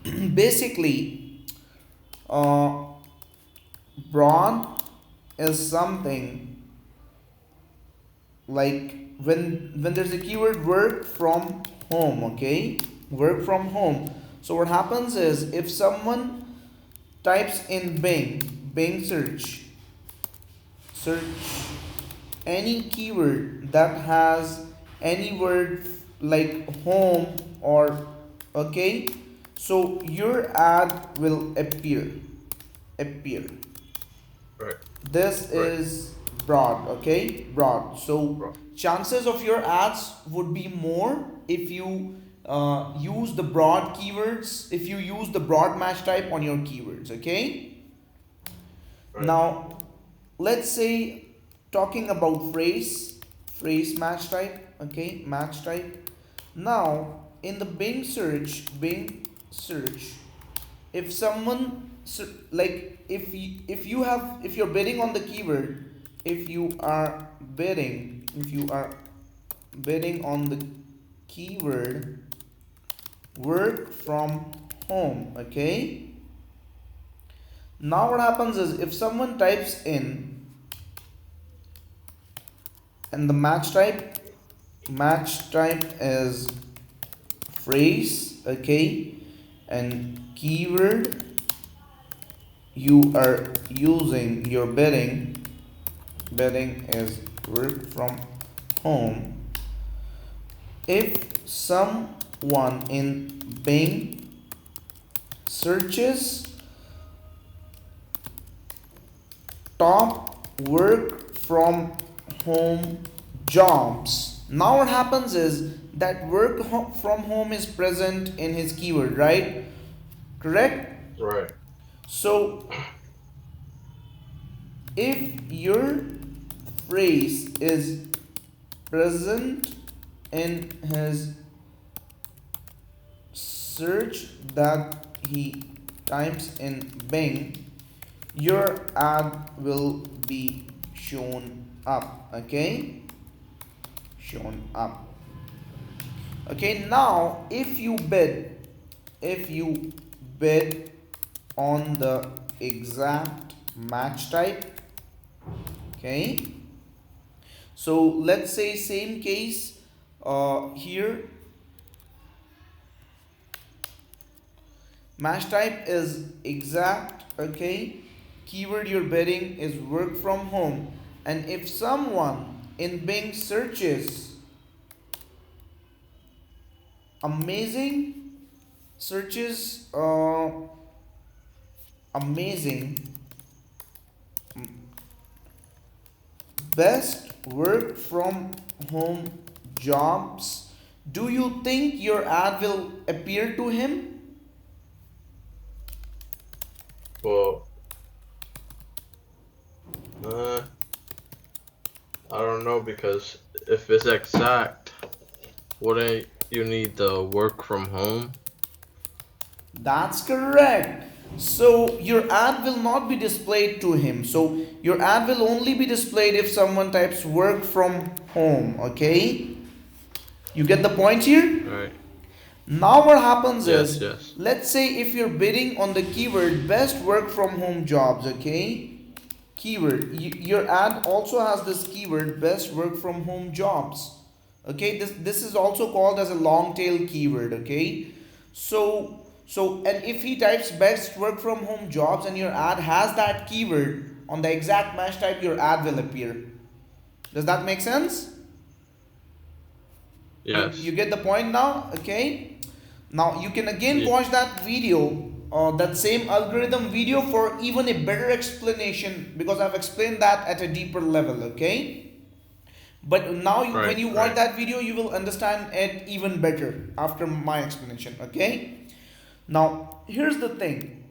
Basically, uh, broad is something like when there's a keyword work from home, okay? Work from home. So what happens is if someone types in Bing search any keyword that has any word like home or okay, so your ad will appear. Right. This Right. is broad, okay, broad. So Bro. chances of your ads would be more if you use the broad keywords, if you use the broad match type on your keywords, okay. Right. Now let's say talking about phrase match type, okay, match type. Now in the Bing search, if someone like if you have, if you're bidding on the keyword, if you are bidding on the keyword work from home, okay. Now what happens is if someone types in and the match type is phrase, okay, and keyword you are using, your bidding is work from home. If someone in Bing searches top work from home jobs, now what happens is that from home is present in his keyword, right? Correct? Right. So if your phrase is present in his search that he types in Bing, your ad will be shown up, okay, shown up. Okay, now if you bid on the exact match type, okay, so let's say same case here, match type is exact, okay, keyword you're bidding is work from home, and if someone in Bing searches amazing, searches amazing best work from home jobs, do you think your ad will appear to him? Well, uh, I don't know because if it's exact, wouldn't you need the work from home? That's correct. So your ad will not be displayed to him. So your ad will only be displayed if someone types work from home. Okay? You get the point here? Right. Now what happens Yes. is, Yes. let's say if you're bidding on the keyword best work from home jobs, okay? Keyword, your ad also has this keyword best work from home jobs. Okay, this is also called as a long tail keyword, okay? So and if he types best work from home jobs and your ad has that keyword on the exact match type, your ad will appear. Does that make sense? You Yes. get the point now, okay. Now you can again Yeah. watch that video, that same algorithm video for even a better explanation, because I've explained that at a deeper level, okay. But now when Right. you watch Right. that video you will understand it even better after my explanation, okay. Now here's the thing,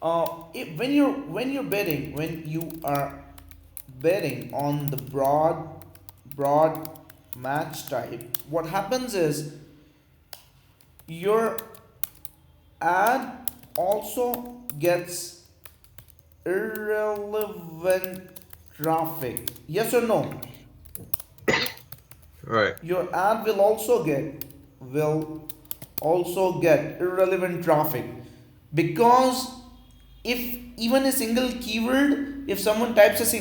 when you are betting on the broad match type, what happens is your ad also gets irrelevant traffic. Yes or no? Right. Your ad will also get will also get irrelevant traffic, because if even a single keyword, if someone types a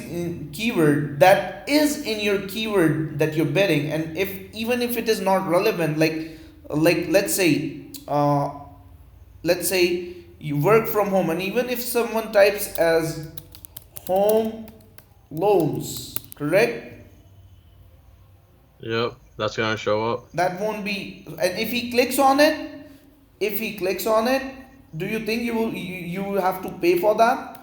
keyword that is in your keyword that you're bidding, and if even if it is not relevant, like let's say you work from home, and even if someone types as home loans, correct, Yep, that's gonna show up. that won't be, and if he clicks on it, if he clicks on it, do you think you will have to pay for that?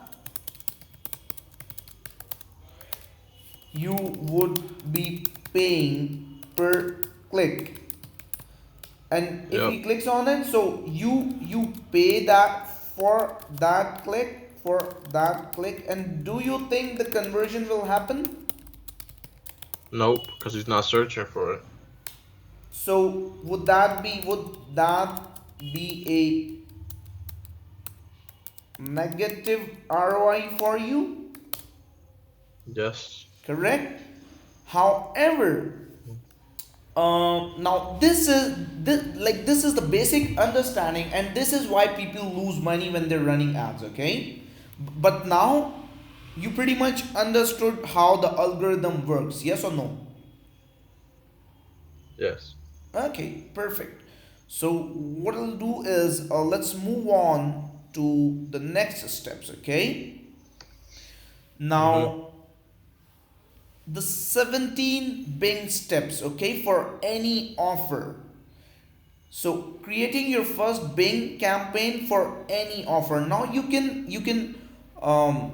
You would be paying per click, and if Yep. he clicks on it, so you pay that for that click, and do you think the conversion will happen? Nope, because he's not searching for it. So would that be a negative ROI for you? Yes. Correct. However, now this is the basic understanding, and this is why people lose money when they're running ads. Okay, but now you pretty much understood how the algorithm works. Yes or no? Yes. Okay, perfect. So what I'll do is let's move on to the next steps. Okay. Mhm. Now the 17 Bing steps, okay, for any offer. So creating your first Bing campaign for any offer. Now you can um,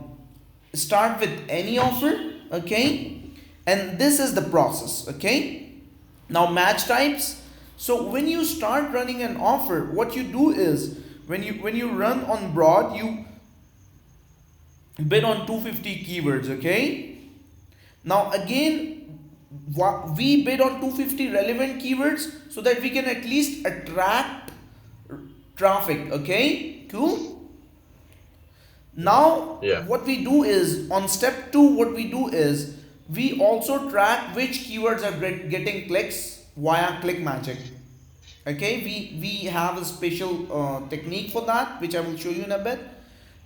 start with any offer, okay, and this is the process, okay. Now match types. So when you start running an offer, what you do is when you run on broad, you bid on 250 keywords, okay. Now again, we bid on 250 relevant keywords so that we can at least attract traffic. Okay, cool. Now Yeah. what we do is on step 2, what we do is we also track which keywords are getting clicks via click magic. Okay, we have a special technique for that, which I will show you in a bit.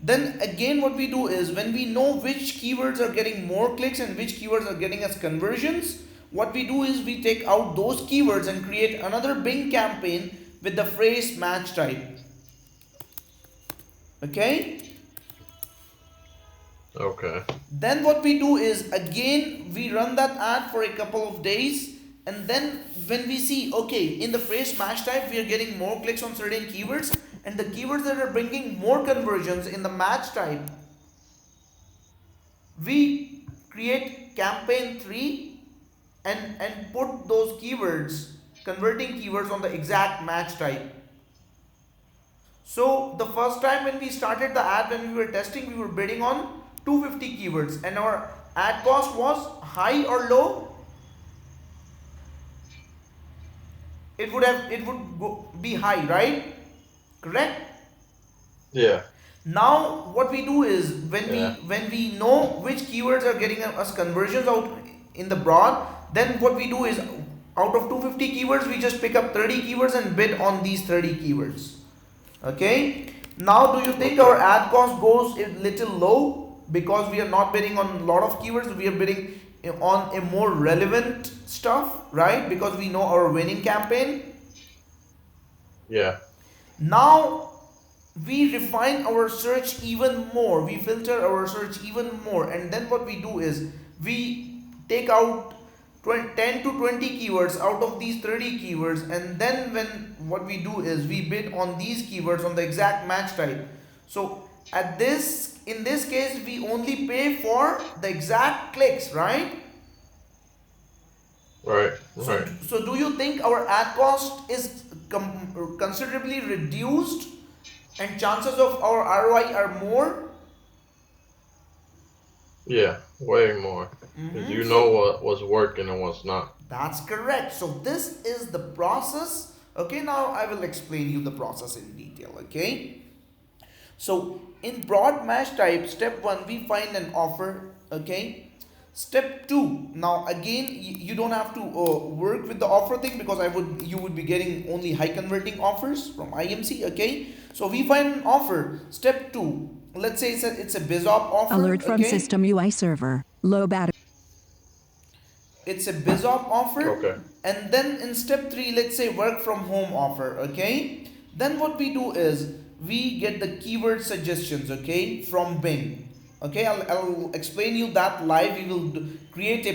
Then again, what we do is when we know which keywords are getting more clicks and which keywords are getting us conversions, what we do is we take out those keywords and create another Bing campaign with the phrase match type. Okay, Okay. then what we do is again we run that ad for a couple of days, and then when we see, okay, in the phrase match type we are getting more clicks on certain keywords, and the keywords that are bringing more conversions in the match type, we create campaign 3 and put those keywords, converting keywords on the exact match type. So the first time when we started the ad, when we were testing, we were bidding on 250 keywords, and our ad cost was high or low. It would be high, right? Correct. Yeah. Now what we do is when we Yeah. when we know which keywords are getting us conversions out in the broad, then what we do is out of 250 keywords we just pick up 30 keywords and bid on these 30 keywords. Okay, now do you think our Okay. ad cost goes a little low because we are not bidding on a lot of keywords, we are bidding on a more relevant stuff, right? Because we know our winning campaign. Yeah. Now we refine our search even more, we filter our search even more, and then what we do is we take out 10 to 20 keywords out of these 30 keywords, and then when what we do is we bid on these keywords on the exact match type. So at this in this case we only pay for the exact clicks, right? Right. So, Right. so do you think our ad cost is considerably reduced and chances of our ROI are more? Yeah. Way more. Because you know So what was working and what's not. that's correct. So this is the process. Okay, now I will explain you the process in detail. Okay. So in broad match type, step 1, we find an offer. Okay. Step 2. Now again, you don't have to work with the offer thing, because you would be getting only high converting offers from IMC. Okay, so we find an offer. Step 2. Let's say it's a BizOp offer. Alert from okay? System UI server. Low battery. It's a BizOp offer. Okay. And then in step 3, let's say work from home offer. Okay, then what we do is we get the keyword suggestions, okay, from Bing. Okay, I'll explain you that live. We will create a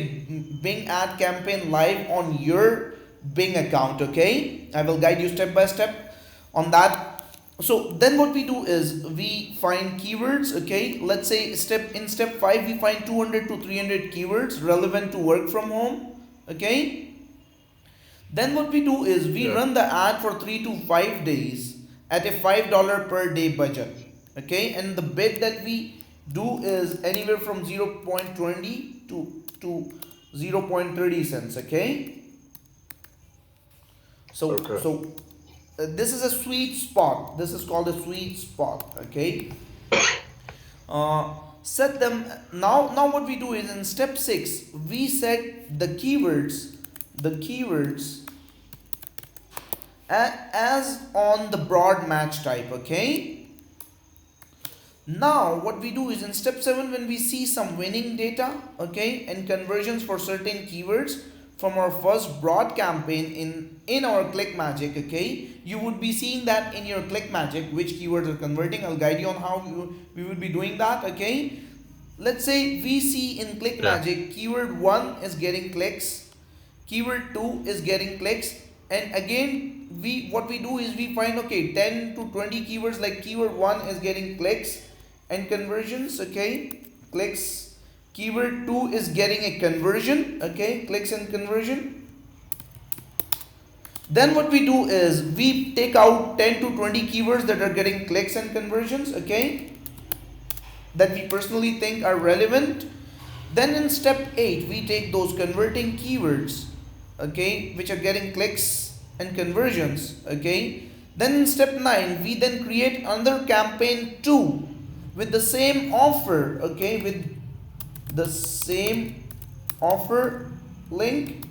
Bing ad campaign live on your Bing account. Okay, I will guide you step by step on that. So then what we do is we find keywords. Okay, let's say in step 5 we find 200 to 300 keywords relevant to work from home. Okay, then what we do is we run the ad for 3 to 5 days at a $5 per day budget. Okay, and the bid that we do is anywhere from 0.20 to 0.30 cents. Okay, so this is a sweet spot. This is called a sweet spot. Okay, set them. Now what we do is in step 6 we set the keywords as on the broad match type. Okay, now what we do is in step 7, when we see some winning data, okay, and conversions for certain keywords from our first broad campaign in our click magic. Okay, you would be seeing that in your click magic which keywords are converting. I'll guide you on how we would be doing that. Okay, let's say we see in click magic keyword 1 is getting clicks, keyword 2 is getting clicks, and again what we do is we find, okay, 10 to 20 keywords, like keyword 1 is getting clicks and conversions. Okay, clicks. Keyword 2 is getting a conversion. Okay, clicks and conversion. Then what we do is we take out 10 to 20 keywords that are getting clicks and conversions. Okay, that we personally think are relevant. Then in step 8 we take those converting keywords, okay, which are getting clicks and conversions. Okay, then in step 9 we then create another campaign 2 with the same offer. Okay, with the same offer link,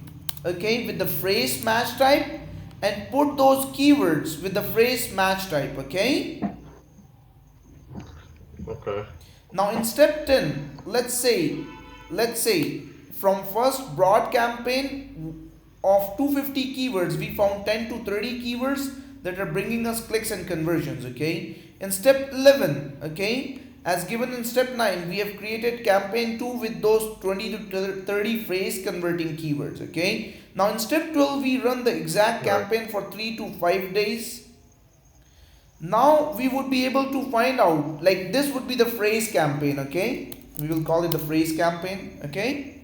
okay, with the phrase match type, and put those keywords with the phrase match type. Okay, now in step 10, let's say from first broad campaign of 250 keywords we found 10 to 30 keywords that are bringing us clicks and conversions. Okay, in step 11, okay, as given in step 9, we have created campaign 2 with those 20 to 30 phrase converting keywords. Okay, now in step 12 we run the exact campaign for 3 to 5 days. Now we would be able to find out, like, this would be the phrase campaign. Okay, we will call it the phrase campaign. Okay,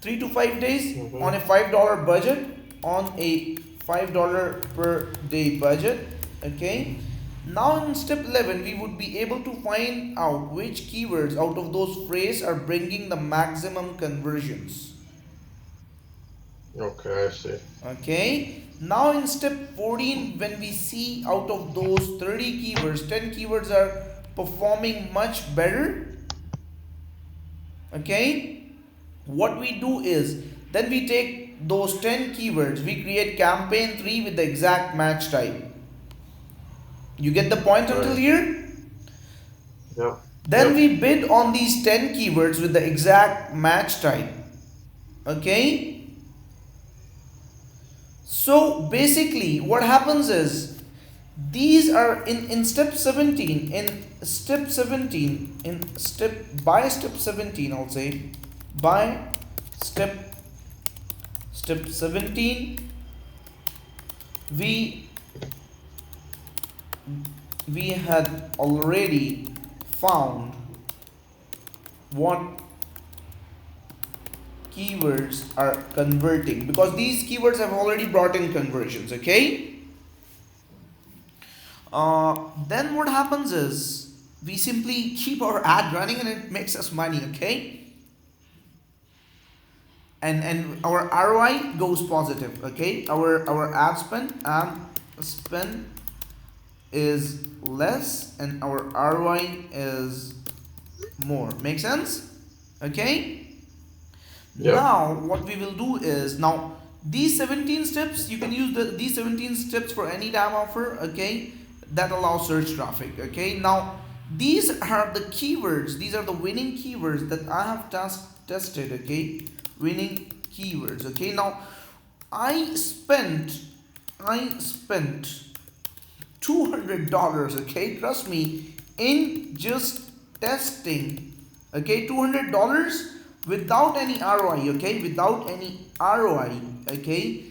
3 to 5 days on a $5 budget, on a $5 per day budget. Okay, now in step 11 we would be able to find out which keywords out of those phrases are bringing the maximum conversions. Okay, I see. Okay, now in step 14, when we see out of those 30 keywords, 10 keywords are performing much better. Okay, what we do is then we take those 10 keywords, we create campaign 3 with the exact match type. You get the point until here? Yep. Then we bid on these 10 keywords with the exact match type. Okay, so basically what happens is these are in step 17, by step 17, I'll say by step 17 we had already found what keywords are converting, because these keywords have already brought in conversions. Okay, then what happens is we simply keep our ad running and it makes us money. Okay, and our ROI goes positive. Okay, our ad spend is less and our ROI is more. Make sense? Okay, Yep. Now what we will do is, now these 17 steps, you can use these 17 steps for any tab offer, okay, that allows search traffic. Okay, now these are the keywords, these are the winning keywords that I have tested. Okay, winning keywords. Okay, now I spent $200, okay, trust me, in just testing. Okay, $200 without any ROI. Okay, without any ROI. Okay,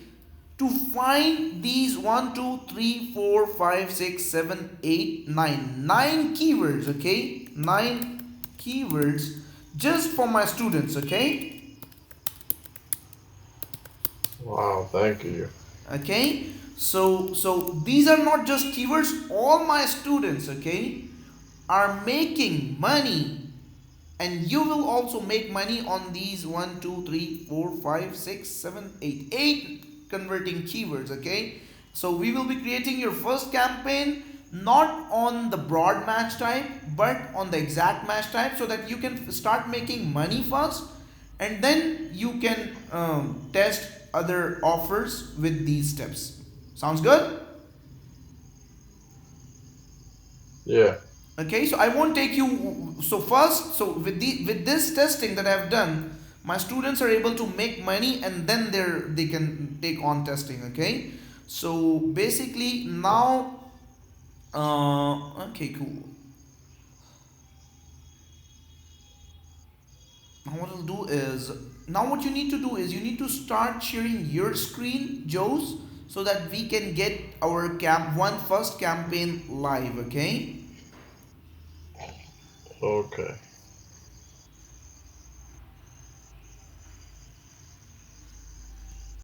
to find these 1 2 3 4 5 6 7 8 9 keywords. Okay, 9 keywords just for my students. Okay. Wow, thank you. Okay, so these are not just keywords, all my students, okay, are making money, and you will also make money on these 1 2 3 4 5 6 7 8 converting keywords. Okay, so we will be creating your first campaign not on the broad match type but on the exact match type, so that you can start making money first, and then you can test other offers with these steps. Sounds good? Yeah. Okay, so I won't take you, so first, so with this testing that I've done, my students are able to make money, and then they can take on testing. Okay, so basically now, okay, cool. Now what I'll do is, now what you need to do is you need to start sharing your screen, Joes, so that we can get our first campaign live. Okay. Okay.